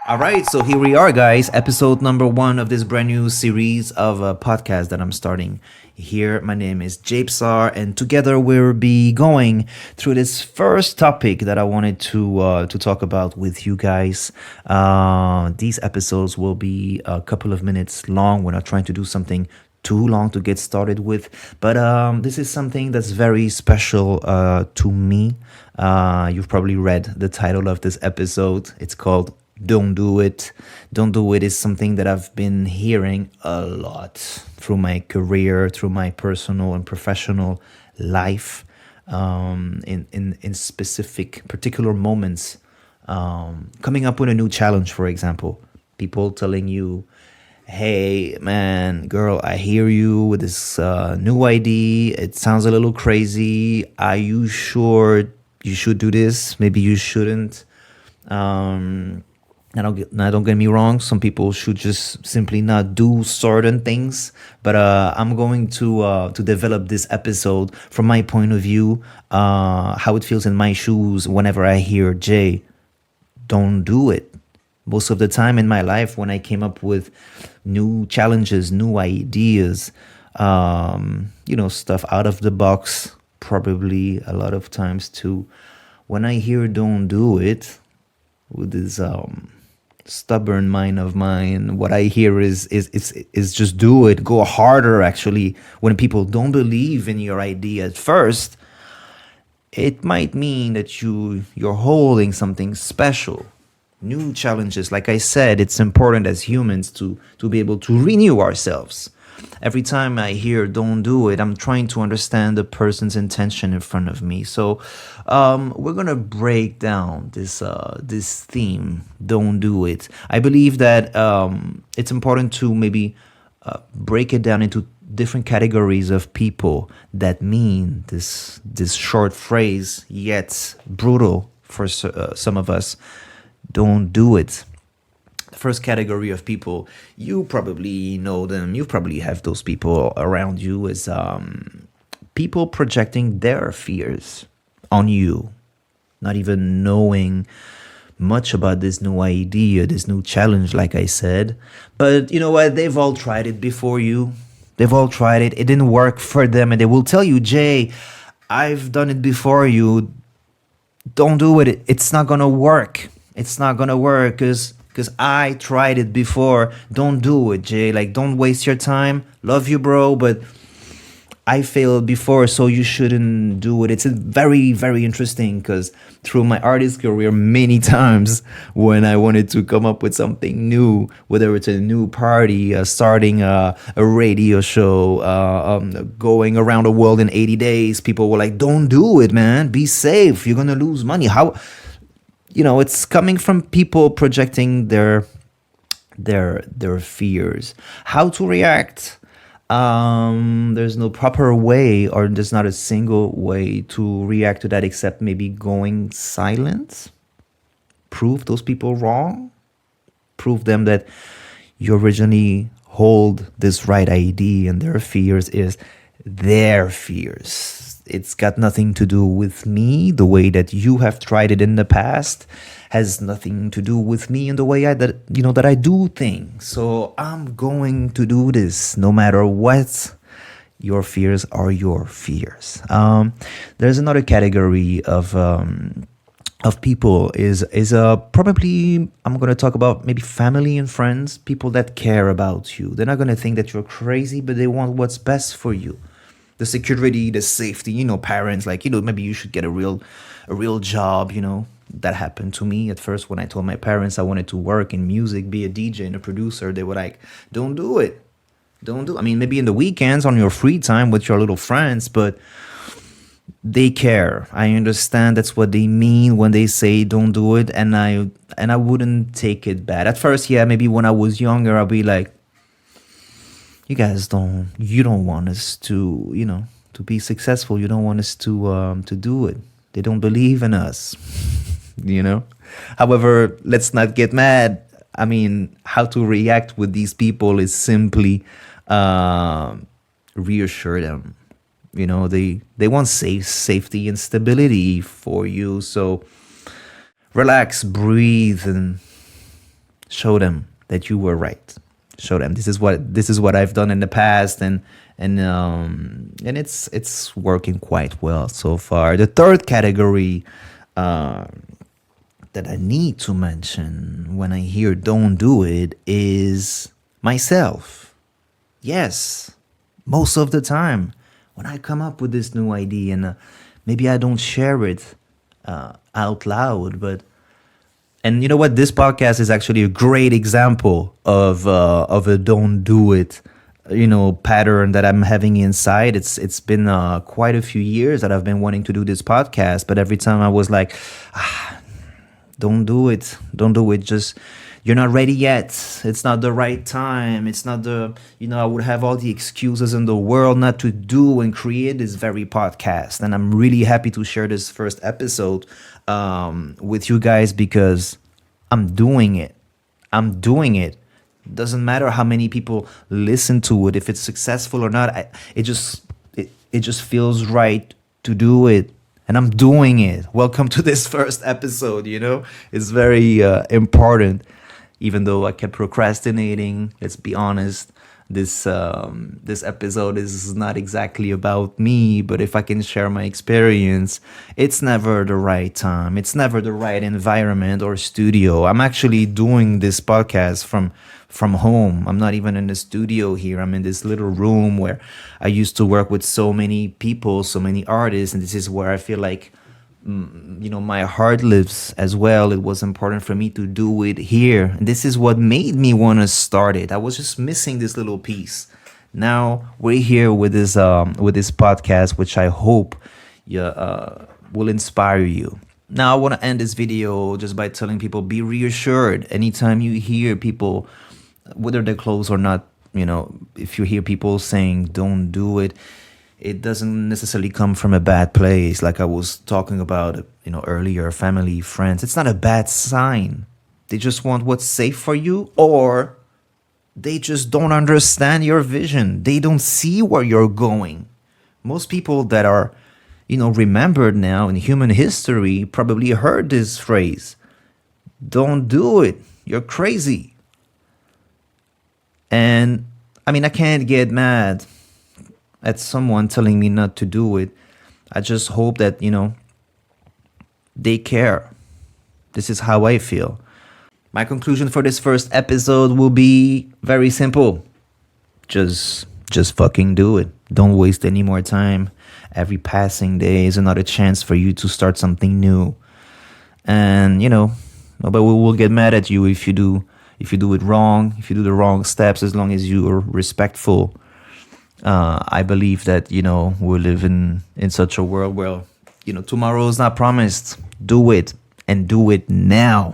All right, so here we are, guys. Episode number one of this brand new series of a podcast that I'm starting here. My name is Japesar, and together we'll be going through this first topic that I wanted to talk about with you guys. These episodes will be a couple of minutes long. We're not trying to do something too long to get started with, but this is something that's very special to me. You've probably read the title of this episode. It's called Don't Do It. Don't Do It is something that I've been hearing a lot through my career, through my personal and professional life, in specific particular moments. Coming up with a new challenge, for example, people telling you, hey man, girl, I hear you with this new idea. It sounds a little crazy. Are you sure you should do this? Maybe you shouldn't. Now, don't get me wrong. Some people should just simply not do certain things. But I'm going to develop this episode from my point of view, how it feels in my shoes whenever I hear Jay, don't do it. Most of the time in my life, when I came up with new challenges, new ideas, stuff out of the box, probably a lot of times too, when I hear don't do it, with this stubborn mind of mine, what I hear is just do it, go harder. Actually, when people don't believe in your idea at first, it might mean that you're holding something special. New challenges, like I said, it's important as humans to be able to renew ourselves. Every time I hear don't do it, I'm trying to understand the person's intention in front of me. So we're gonna break down this theme, don't do it. I believe that it's important to maybe break it down into different categories of people that mean this short phrase, yet brutal for some of us. Don't do it. The first category of people, you probably know them. You probably have those people around you, as people projecting their fears on you, not even knowing much about this new idea, this new challenge, like I said. But you know what? They've all tried it before you. They've all tried it. It didn't work for them. And they will tell you, Jay, I've done it before you. Don't do it. It's not going to work. It's not going to work because I tried it before. Don't do it, Jay. Like, don't waste your time. Love you, bro, but I failed before, so you shouldn't do it. It's very, very interesting because through my artist career, many times when I wanted to come up with something new, whether it's a new party, starting a radio show, going around the world in 80 days, people were like, don't do it, man. Be safe. You're going to lose money. How? It's coming from people projecting their fears. How to react? There's no proper way, or there's not a single way to react to that except maybe going silent. Prove those people wrong. Prove them that you originally hold this right idea, and their fears is their fears. It's got nothing to do with me. The way that you have tried it in the past has nothing to do with me and the way that I do things. So I'm going to do this no matter what. Your fears are your fears. There's another category of people is probably, I'm going to talk about maybe family and friends, people that care about you. They're not going to think that you're crazy, but they want what's best for you. The security, the safety, parents, like, maybe you should get a real job, That happened to me at first when I told my parents I wanted to work in music, be a DJ and a producer. They were like, don't do it. Don't do it. I mean, maybe in the weekends on your free time with your little friends, but they care. I understand that's what they mean when they say don't do it. And I wouldn't take it bad. At first, yeah, maybe when I was younger, I'll be like, you guys you don't want us to, to be successful. You don't want us to do it. They don't believe in us, However, let's not get mad. I mean, how to react with these people is simply reassure them. They want safety and stability for you. So relax, breathe, and Show them that you were right. Show them this is what I've done in the past, and it's working quite well so far. The third category that I need to mention when I hear don't do it is myself. Yes, most of the time when I come up with this new idea and maybe I don't share it out loud, but and you know what? This podcast is actually a great example of a don't do it, pattern that I'm having inside. It's been quite a few years that I've been wanting to do this podcast, but every time I was like, don't do it, don't do it. Just you're not ready yet. It's not the right time. It's not I would have all the excuses in the world not to do and create this very podcast. And I'm really happy to share this first episode with you guys because I'm doing it. I'm doing it. Doesn't matter how many people listen to it, if it's successful or not. It just feels right to do it. And I'm doing it. Welcome to this first episode, It's very important. Even though I kept procrastinating, let's be honest, this episode is not exactly about me, but if I can share my experience, it's never the right time. It's never the right environment or studio. I'm actually doing this podcast from home. I'm not even in the studio here. I'm in this little room where I used to work with so many people, so many artists, and this is where I feel like my heart lives as well. It was important for me to do it here. And this is what made me want to start it. I was just missing this little piece. Now we're here with this podcast, which I hope will inspire you. Now I want to end this video just by telling people, be reassured. Anytime you hear people, whether they're close or not, if you hear people saying don't do it, it doesn't necessarily come from a bad place. Like I was talking about, earlier, family, friends. It's not a bad sign. They just want what's safe for you, or they just don't understand your vision. They don't see where you're going. Most people that are, remembered now in human history probably heard this phrase. Don't do it. You're crazy. And I can't get mad at someone telling me not to do it. I just hope that, they care. This is how I feel. My conclusion for this first episode will be very simple. Just fucking do it. Don't waste any more time. Every passing day is another chance for you to start something new. And, nobody will get mad at you if you do it wrong, if you do the wrong steps, as long as you are respectful. I believe that, we live in such a world where, tomorrow is not promised. Do it, and do it now.